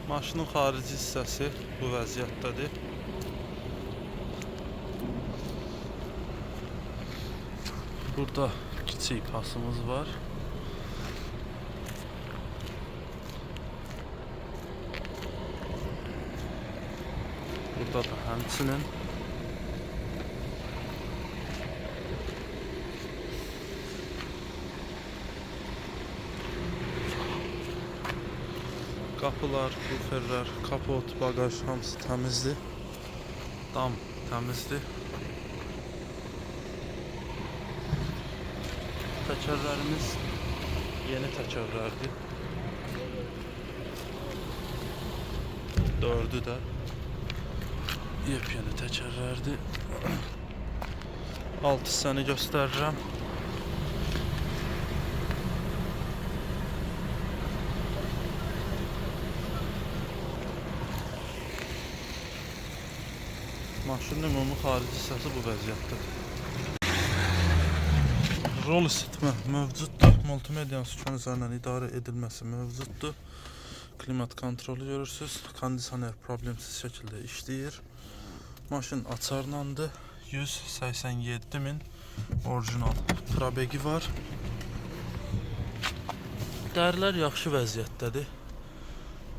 Maşının xarici hissəsi bu vəziyyətdədir. Burada kiçik pasımız var. Burada da həmçinin qapılar, buferlər, kapot, bagaj hamısı təmizdir. Dam təmizdir. Təkərlərimiz yeni təkərlərdir. Dördü də yepyeni təkərlərdir. Alt hissəni göstərirəm. Maşının ümumi xarici hissəsi bu vəziyyətdir. Rol isitmə mövcuddur. Multimediyanın sükan üzərindən idarə edilməsi mövcuddur. Klimat kontrolü görürsünüz. Kondisioner problemsiz şəkildə işləyir. Maşın açarlandı. 187.000 orijinal probegi var. Dərilər yaxşı vəziyyətdədir.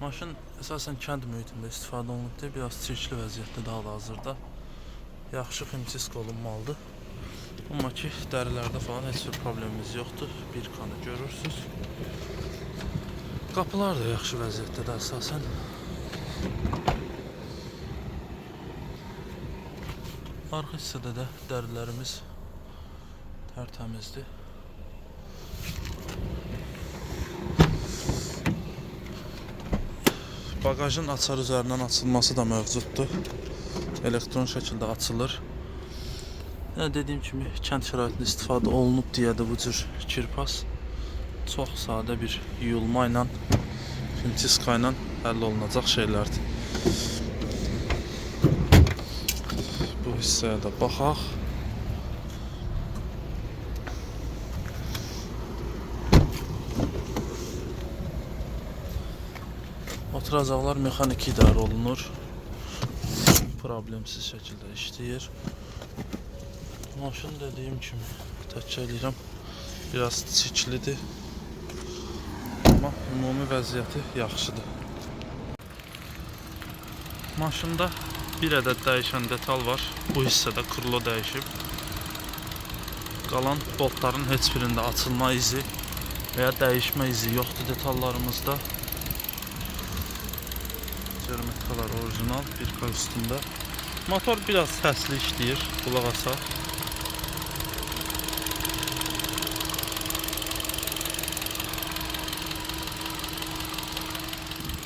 Maşın əsasən kənd mühitində istifadə olunubdur. Biraz çirkli vəziyyətdə hal-hazırda. Yaxşı ximçisk olunmalıdır. Amma ki, dərilərdə falan heç bir problemimiz yoxdur. Bir kanı görürsünüz. Qapılar da yaxşı vəziyyətdədir əsasən. Arxa hissədə də dərilərimiz tərtəmizdir. Bagajın açar üzərindən açılması da mövcuddur. Elektron şəkildə açılır. Yəni dediyim kimi, kənd şəraitində istifadə olunub deyədir bu cür kirpas. Çox sadə bir yuyulma ilə, ximçiska ilə həll olunacaq şeylərdir. Bu hissəyə də baxaq. Oturacaqlar mexaniki idarə olunur. Problemsiz şəkildə işləyir. Maşın dediyim kimi təkrar edirəm, biraz çirklidir. Amma ümumi vəziyyəti yaxşıdır. Maşında bir ədəd dəyişən detal var. Bu hissədə krilo dəyişib. Qalan boltların heç birində açılma izi və ya dəyişmə izi yoxdur detallarımızda. Geometrikalar orijinal, bir ka üstündə. Motor biraz səsli işləyir, qulaq asaq.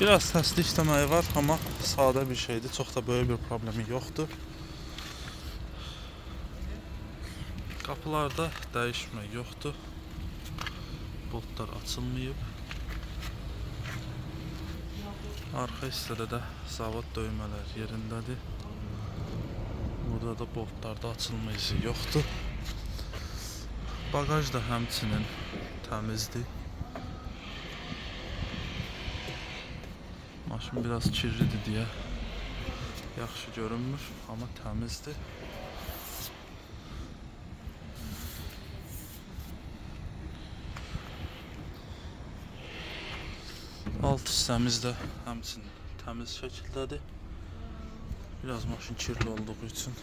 Biraz səsli işləməyi var, amma sadə bir şeydir. Çox da böyük bir problemi yoxdur. Qapılarda dəyişmə yoxdur. Boltlar açılmayıb. Arxa hissədə də zavod döymələr yerindədir. Burada da boltlarda açılma izi yoxdur. Bagaj da həmçinin təmizdir. Maşın biraz kirlidir deyə yaxşı görünmür, amma təmizdir. Alt hissəmiz də həmçinin təmiz şəkildədir. Biraz maşın kirli olduğu üçün.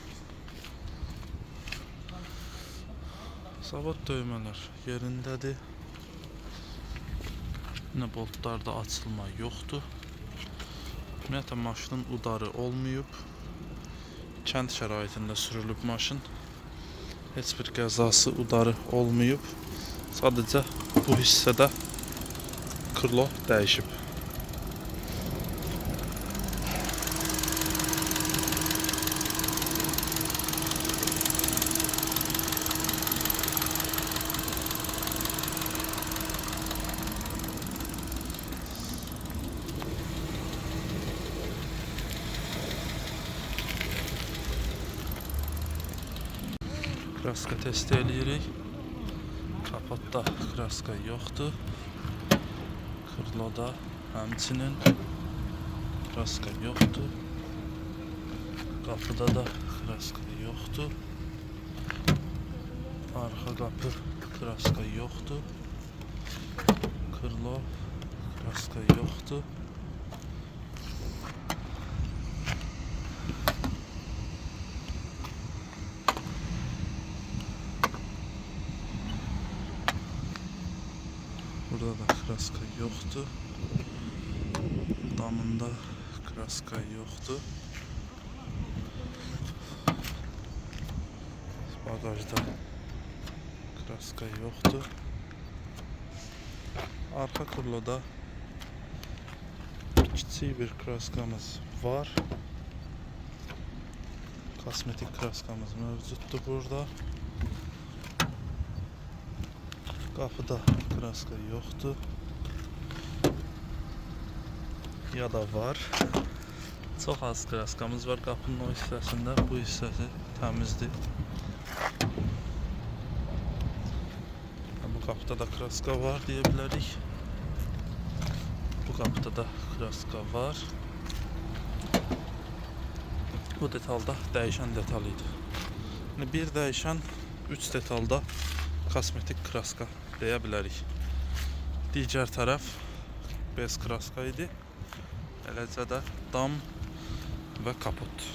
Zavod döymələr yerindədir. Yine boltlarda açılma yoxdur. Ümumiyyətlə maşının udarı olmayıb. Kənd şəraitində sürülüb maşın. Heç bir qəzası, udarı olmayıb. Sadəcə bu hissədə krilo dəyişib. Kraska test eləyirik. Kapotda kraska yoxdur. Krloda həmçinin. kraska yoxdur. Qapıda da kraska yoxdur. Arxa qapı kraska yoxdur. Krilo kraska yoxdur. Burada da kraska yoxdur. Damında kraska yoxdur. Bagajda kraska yoxdur. Arka kurloda kiçik bir kraskamız var. Kosmetik kraskamız mövcuddur burada. Qapıda kraska yoxdur. Ya da var. Çox az kraskamız var qapının o hissəsində. Bu hissəsi təmizdir. Bu qapıda da kraska var deyə bilərik. Bu qapıda da kraska var. Bu detalda dəyişən detal idi. Yəni bir dəyişən 3 detalda kosmetik kraska deyə bilərik. Digər tərəf bez kraska idi. Eləcə də dam və kaput.